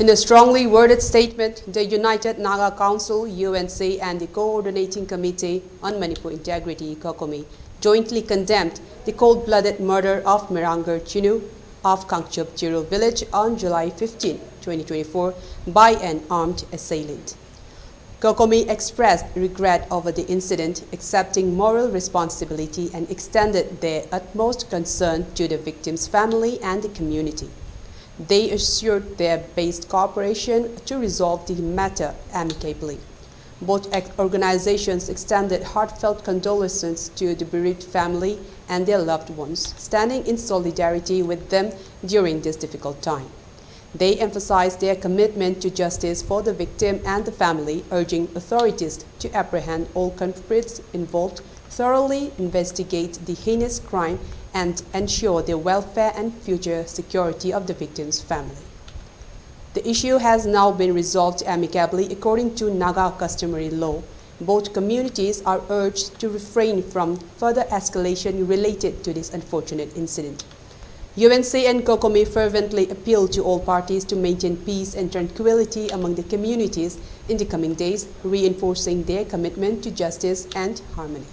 In a strongly worded statement, the United Naga Council, UNC, and the Coordinating Committee on Manipur Integrity, COCOMI, jointly condemned the cold-blooded murder of Mirangar Chiru of Kangchup Chiru village on July 15, 2024 by an armed assailant. COCOMI expressed regret over the incident, accepting moral responsibility and extended their utmost concern to the victim's family and the community. They assured their best cooperation to resolve the matter amicably. Both organizations extended heartfelt condolences to the bereaved family and their loved ones, standing in solidarity with them during this difficult time. They emphasized their commitment to justice for the victim and the family, urging authorities to apprehend all culprits involved, thoroughly investigate the heinous crime, and ensure the welfare and future security of the victim's family. The issue has now been resolved amicably according to Naga customary law. Both communities are urged to refrain from further escalation related to this unfortunate incident. UNC and COCOMI fervently appeal to all parties to maintain peace and tranquility among the communities in the coming days, reinforcing their commitment to justice and harmony.